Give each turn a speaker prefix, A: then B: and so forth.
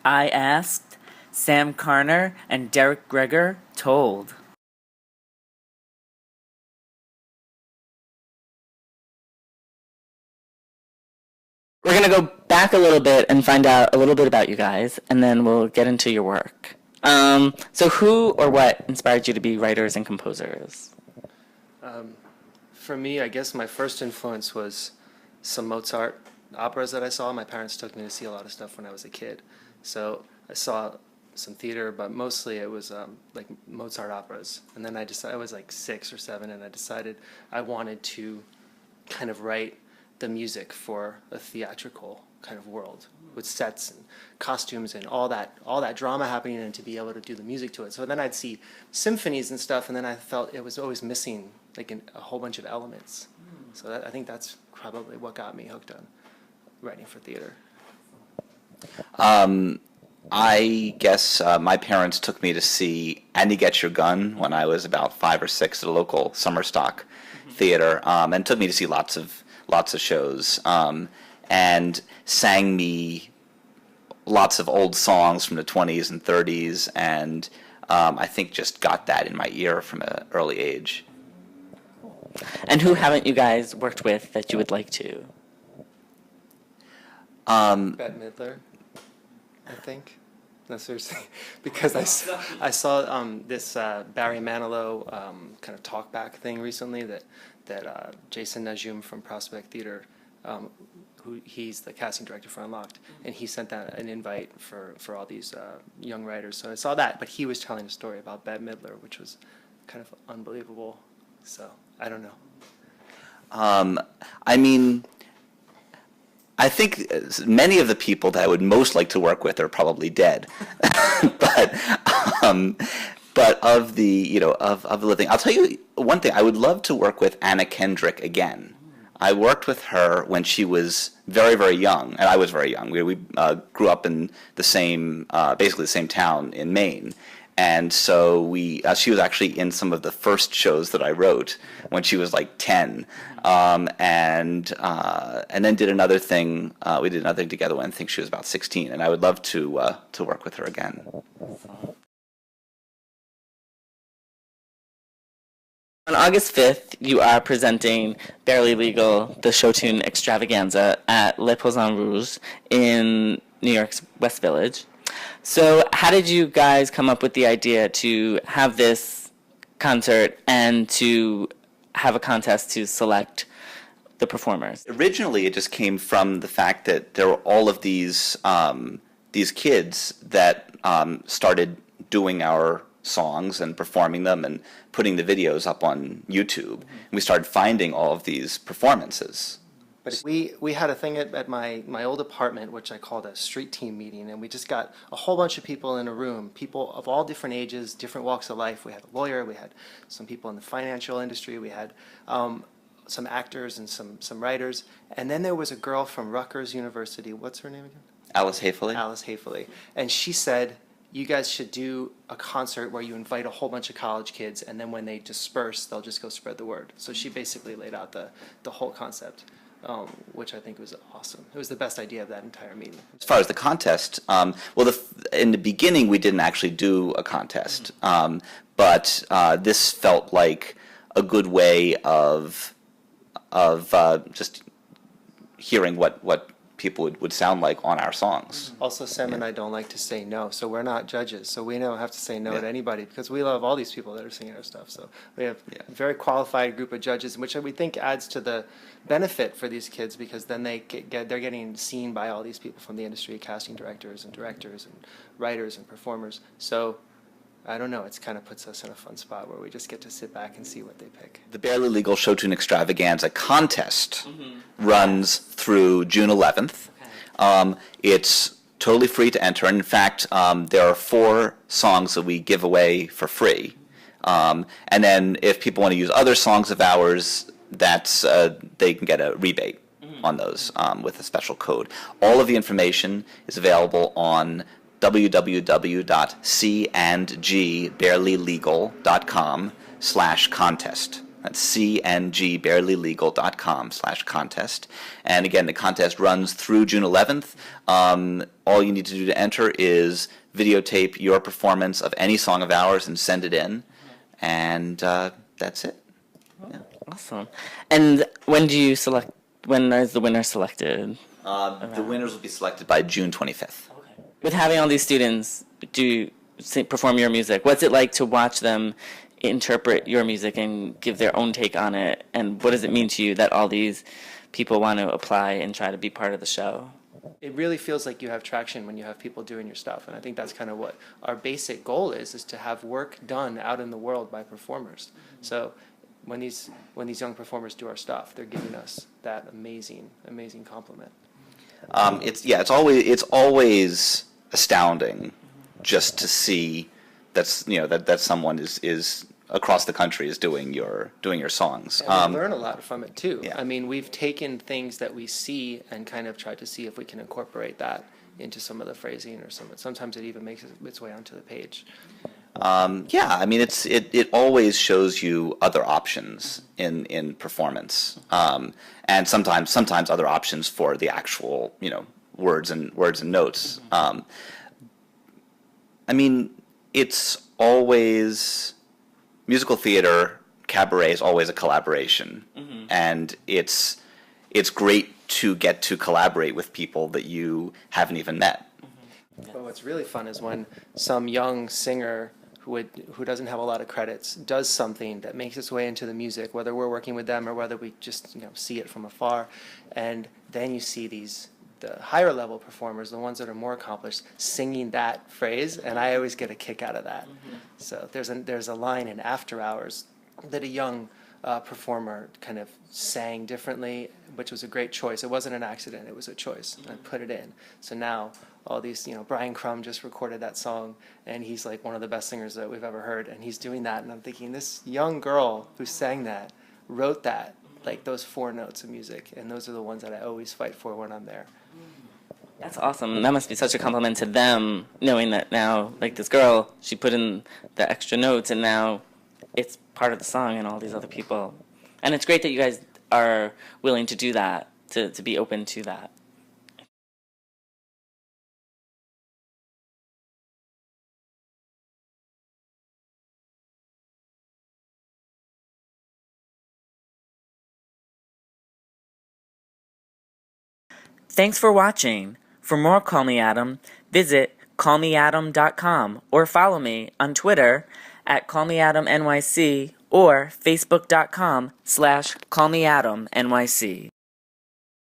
A: I Asked, Sam Carner, and Derek Gregor told. We're going to go back a little bit and find out a little bit about you guys, and then we'll get into your work. So who or what inspired you to be writers and composers?
B: For me, I guess my first influence was some Mozart operas that I saw. My parents took me to see a lot of stuff when I was a kid. So I saw some theater, but mostly it was like Mozart operas. And then I was like 6 or 7, and I decided I wanted to kind of write the music for a theatrical kind of world with sets and costumes and all that drama happening, and to be able to do the music to it. So then I'd see symphonies and stuff, and then I felt it was always missing like a whole bunch of elements. So I think that's probably what got me hooked on writing for theater.
C: I guess my parents took me to see Andy Get Your Gun when I was about 5 or 6 at a local summer stock theater, and took me to see lots of shows, and sang me lots of old songs from the 20s and 30s, and I think just got that in my ear from an early age.
A: And who haven't you guys worked with that you would like to?
B: Bette Midler, I think. No, seriously, because I saw this Barry Manilow kind of talkback thing recently that Jason Najum from Prospect Theater, he's the casting director for Unlocked, and he sent out an invite for all these young writers. So I saw that, but he was telling a story about Bette Midler, which was kind of unbelievable. So I don't know.
C: I mean, I think many of the people that I would most like to work with are probably dead, but of the of the living, I'll tell you one thing. I would love to work with Anna Kendrick again. I worked with her when she was very, very young, and I was very young. We grew up in the same, basically the same town in Maine. And so she was actually in some of the first shows that I wrote when she was like 10, and then did another thing. We did another thing together when I think she was about 16, and I would love to work with her again.
A: On August 5th, you are presenting Barely Legal, the Showtune Extravaganza at Le Poisson Rouge in New York's West Village. So how did you guys come up with the idea to have this concert and to have a contest to select the performers?
C: Originally, it just came from the fact that there were all of these kids that started doing our songs and performing them and putting the videos up on YouTube. And we started finding all of these performances.
B: But we had a thing at my old apartment, which I called a street team meeting, and we just got a whole bunch of people in a room, people of all different ages, different walks of life. We had a lawyer, we had some people in the financial industry, we had some actors and some writers, and then there was a girl from Rutgers University. What's her name again?
C: Alice Hayfully.
B: Alice Hayfully. And she said, you guys should do a concert where you invite a whole bunch of college kids, and then when they disperse, they'll just go spread the word. So she basically laid out the whole concept. Which I think was awesome. It was the best idea of that entire meeting.
C: As far as the contest, in the beginning we didn't actually do a contest, but this felt like a good way of just hearing what people would sound like on our songs.
B: Also, Sam and I don't like to say no, so we're not judges, so we don't have to say no to anybody, because we love all these people that are singing our stuff. So we have a very qualified group of judges, which we think adds to the benefit for these kids, because then they're getting seen by all these people from the industry, casting directors and writers and performers. So I don't know, it kind of puts us in a fun spot where we just get to sit back and see what they pick.
C: The Barely Legal Showtune Extravaganza contest runs through June 11th. It's totally free to enter. And in fact, there are 4 songs that we give away for free. And then if people want to use other songs of ours, that's they can get a rebate on those with a special code. All of the information is available on www.candgbarelylegal.com/contest. That's cngbarelylegal.com/contest. And again, the contest runs through June 11th. All you need to do to enter is videotape your performance of any song of ours and send it in. And that's it. Yeah.
A: Awesome. And when is the winner selected?
C: The winners will be selected by June 25th.
A: With having all these students perform your music, what's it like to watch them interpret your music and give their own take on it? And what does it mean to you that all these people want to apply and try to be part of the show?
B: It really feels like you have traction when you have people doing your stuff, and I think that's kind of what our basic goal is to have work done out in the world by performers. So when these young performers do our stuff, they're giving us that amazing compliment.
C: It's always astounding just to see that someone is across the country is doing your songs.
B: And we learn a lot from it too.
C: Yeah.
B: I mean, we've taken things that we see and kind of tried to see if we can incorporate that into some of the phrasing, or sometimes it even makes its way onto the page.
C: I mean, it always shows you other options in performance, and sometimes other options for the actual words and notes. I mean, it's always musical theater, cabaret is always a collaboration, and it's great to get to collaborate with people that you haven't even met.
B: But what's really fun is when some young singer who doesn't have a lot of credits does something that makes its way into the music, whether we're working with them or whether we just see it from afar, and then you see the higher level performers, the ones that are more accomplished, singing that phrase, and I always get a kick out of that. So there's a line in After Hours that a young performer kind of sang differently, which was a great choice. It wasn't an accident, it was a choice. I put it in. So now all these, Brian Crum just recorded that song, and he's like one of the best singers that we've ever heard, and he's doing that, and I'm thinking, this young girl who sang that wrote that, like those 4 notes of music, and those are the ones that I always fight for when I'm there.
A: That's awesome. That must be such a compliment to them, knowing that now, like this girl, she put in the extra notes, and now it's part of the song and all these other people. And it's great that you guys are willing to do that, to be open to that. Thanks for watching. For more Call Me Adam, visit callmeadam.com or follow me on Twitter at callmeadamnyc or facebook.com/callmeadamnyc.